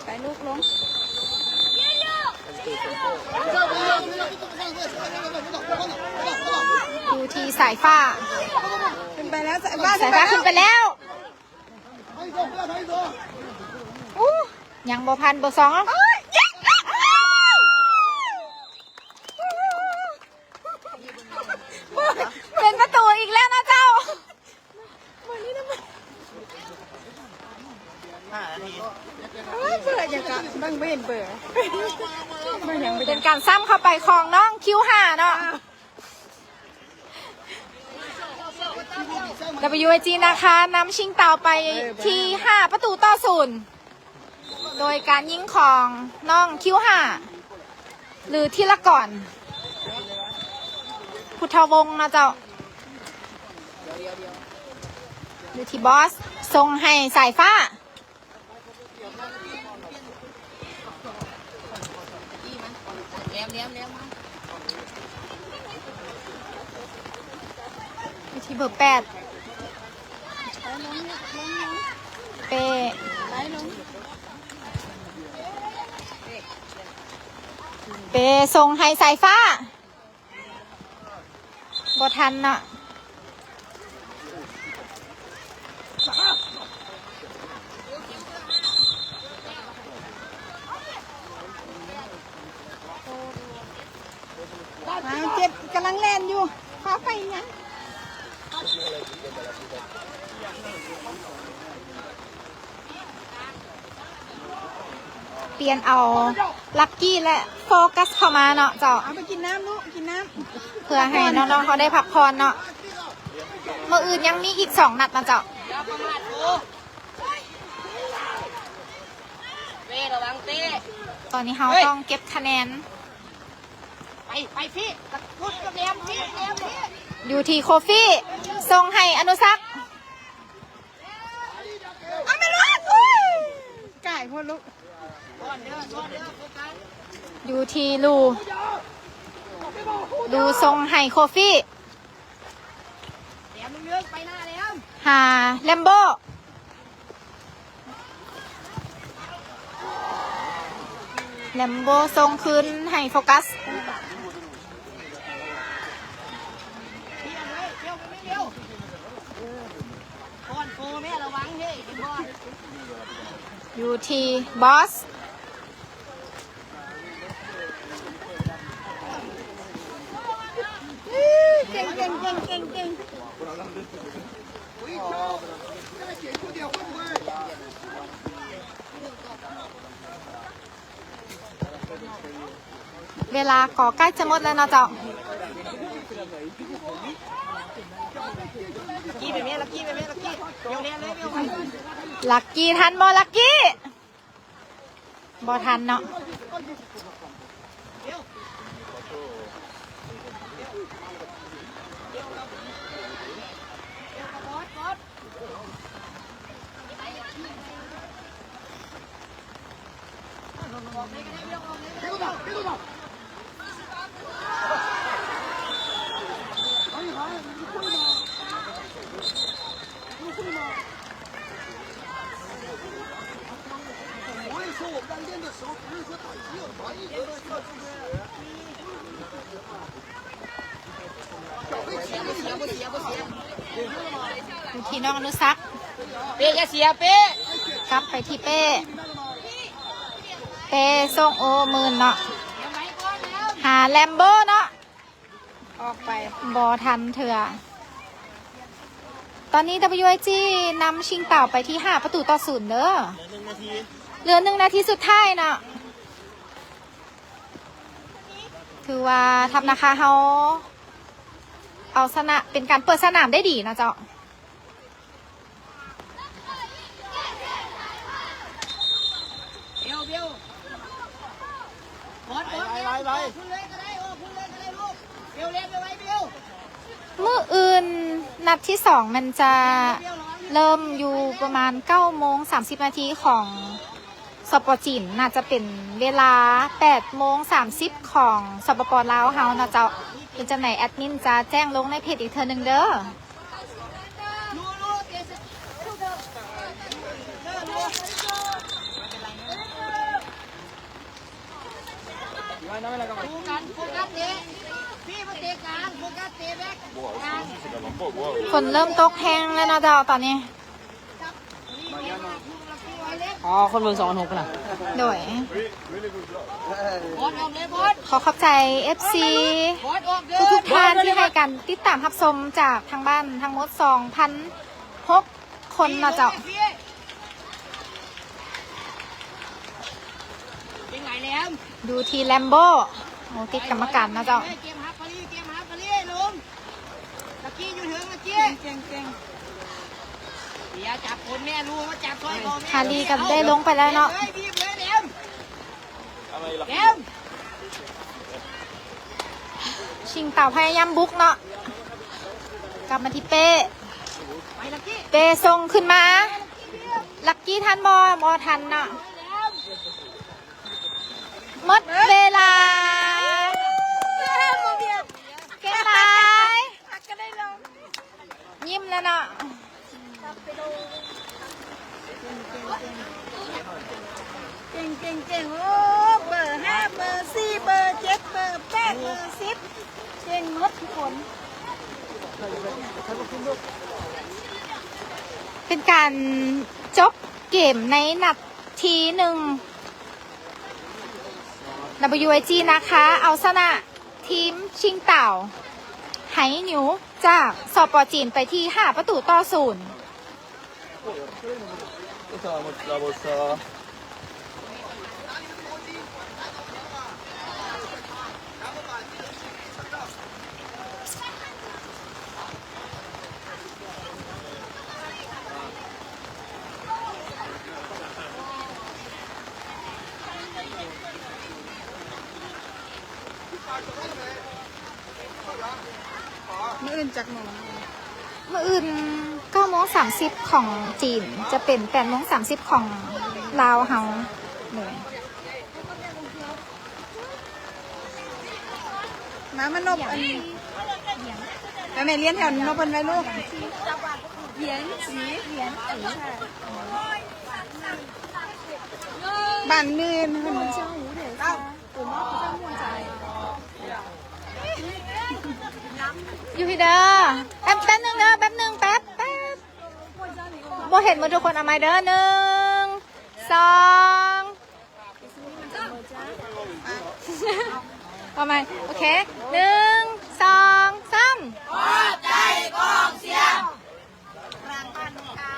ไปลูกลงอยู่ที่สายฟ้า
ขึ้นไปแล้ว
สายฟ้าขึ้นไปแล้วอู้ยังบอพันเบอร์2เป็นประตูอีกแล้วนะเจ้า
เบื่ออย่างกับบ้างไม่เห็นเบื่อไม่ยังไม่
เป็นการซ้ำเข้าไปของน้องคิว5เนาะ WAG นะคะนำชิงเต่าไปที่5ประตูต่อ0โดยการยิงของน้องคิว5หรือที่ละก่อนพุทธวงศ์นะเจ้าอยู่ที่บอสทรงให้สายฟ้าอยู่ที่เบอร์8เปทรงให้สายฟ้าบอทันเนาะ
เจ็บกำลังแล่นอยู่ขอไปยัง
เปลี่ยนเอาลักกี้และโฟกัสเข้ามาเนาะเจ้า
เอาไปกินน้ำลูกกินน้
เพื่อให้น้องๆเขาได้พักผ่อนเนาะเมื่ออื่นยังมีอีก2 นัดนะเจ้า
เต้ระวังเต้
ตอนนี้เขาต้องเก็บคะแนน
ไปพี่ตะกุดกับแหลมพี่
อยู่ที่โคฟี่ทรงให้อนุสักษ์เอาไม่รู้
ำไก่พ่อลูก
อยู่ที่ลูทรงให้โคฟี่
แหลมเลือกไปหน้าแหลม
หาแลมโบทรงคืนให้โฟกัสอยู่ที่บอส
เก่ง
เวลาก่อใกล้จะหมดแล้วเนาะเจ้า
กี้ไปแม่ลักกี้เดี๋ยวแน่เลยเดี๋ยว
ลักกี้ทันบอลักกี้บอทันเนาะ อยู่ที่น้องอนุสัก
เป้อย่าเสียเป้
กลับไปที่เป้ส่งโอมื่นเนาะหาแลมโบเนาะออกไปบอทันเถื่อตอนนี้ WIG นำชิงเต่าไปที่5 ประตูต่อ 0เด้อเหลือ1 นาทีสุดท้ายเนาะถือว่าทำนะคะเขาเอาชนะเป็นการเปิดสนามได้ดีนะเจ้า
เบลบอลขึ้นเลยก็ได้ขึ้นเลยก็ได้ลูกเบลเล่นไปไว้เบล
มื้ออื่นนัดที่2มันจะเริ่มอยู่ประมาณ9:30 นาทีของสปจีนน่าจะเป็นเวลา8:30ของสปปลาวเฮานะเจ้าเป็นจังไหนแอดมินจะแจ้งลงในเพจอีกเทอนึงเด้อฝนเริ่มตกแห้งแล้วนะเจ้าตอนนี้
อ๋อคนเมือง2,600ป่ะล่ะ
โดย
บอลออกเลยบอล
ขอขอบใจ FC
บอลออกเด้
ทุกท่านที่ให้การติดตามรับชมจากทางบ้านทั้งหมด 2,006 คนนะเจ้า
เป็นไงแล้ว
ดูทีแลมโบโอ้ติดกรรมการนะเจ้า
เกมฮับพารีลุงตะกี้อยู่ถึงตะกี้เก่งเดี๋ยวจับคนแม่รู้ว่าจับซอยก่อน
ฮารีก็ได้ลงไปแล้วเนาะ
บีบเลยเดมเดม
ชิงเต่าพยายามบุกเนาะกลับมาที่เป้
ไปตะกี้
เป้ส่งขึ้นมา ลักกี้ทันบอทันเนาะหมดเวลาเก่งไหมยิ้มแล้วเนาะ
เก่งโอ้เบอร์5เบอร์4เบอร์7เบอร์8เบอร์10เก่งหมดทุกคน
เป็นการจบเกมในนาทีหนึ่ง WIG นะคะ เอาชนะทีมชิงเต่าไหหนิวจากสปจีนไปที่5 ประตูต่อ 0
มื้ออื่นจักหมอ
เมื่ออื่น9:30ของจีนจะเป็น8:30ของลาวเฮาเลย
น้ำมันนบอันแล้วแม่เลี้ยนแถวนบเป็นไว้ลูกเหยียนจีบ้านนื่นมันเจ้าหูเดี๋ยวเจ้าตัวมอกเจ้าม่วนใจ
อยู่พี่เด้อแป๊บนึงเด้อแป๊บบ่เห็นหมดทุกคนเอาไม้เด้อ1 2เอาไม้โอเค1 2 3หัวใจกองเสียงรางวัลค่ะ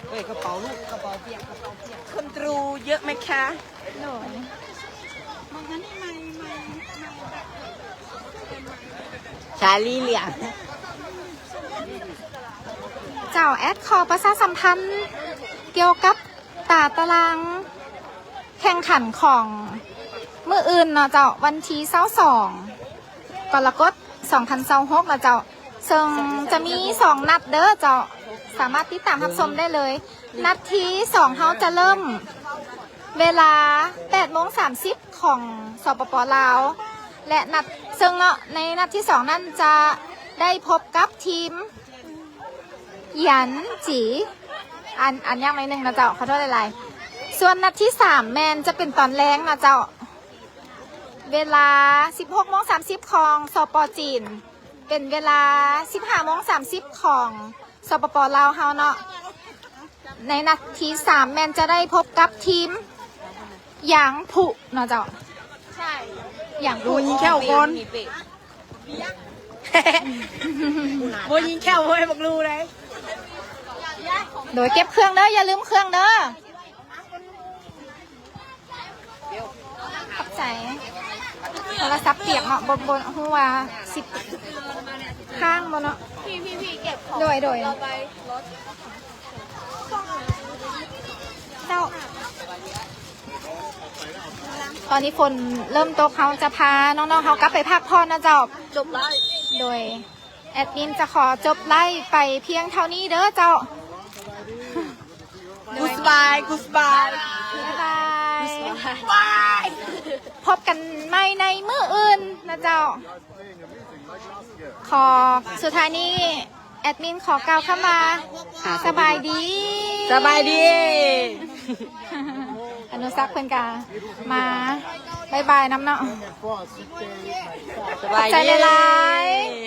เฮ้ยกระเป๋าลูกกระเป๋าเปียก
คนตรูเยอะไหมคะ
โดย
ชาลีเหลี่ยง
เจ้าแอดขอประชาสัมพันธ์เกี่ยวกับตารางแข่งขันของมื้ออื่นเนาะเจ้าวันที่22กรกฎาคม2026นะเจ้าซึ่งจะมี2นัดเด้อเจ้าสามารถติดตามรับชมได้เลย นัดที่2เขาจะเริ่มเวลา8:30ของสปปลาวและนัดซึ่งในนัดที่2นั่นจะได้พบกับทีมหยันจีอันยากหน่อยนึงนะเจ้าขอโทษหลายๆ ส่วนนัดที่3แมนจะเป็นตอนแรงนะเจ้าเวลา 16:30 ของสป.จีนเป็นเวลา 15:30 ของสปป.ลาวเฮาเนาะในนัดที่3แมนจะได้พบกับทีมหยางผุเนาะเจ้าใช่หยางผุ
ยิงแค่คน โบยิงแค่โว้ยบอกรู้เลย
โดยเก็บเครื่องเด้ออย่าลืมเครื่องเด้อขอบใจโทรศัพท์เปียกเนาะบนหัวสิบข้างบนเนาะพี่เก็บของโดยเจ้าตอนนี้ฝนเริ่มตกเขาจะพาน้องๆเขากลับไปพักผ่อนนะเจ้าจบไล่โดยแอดมินจะขอจบไล่ไปเพียงเท่านี้เด้อเจ้า
กูสบาย
บ๊ายบายพบกันใหม่ในมื้ออื่นนะเจ้าขอสุดท้ายนี้แอดมินขอกล่าวคำว่าสบายดี อนุสักเพื่อนกามาบายบายน้ำเนาะ
สบาย
ใจ
ดี
หลายๆ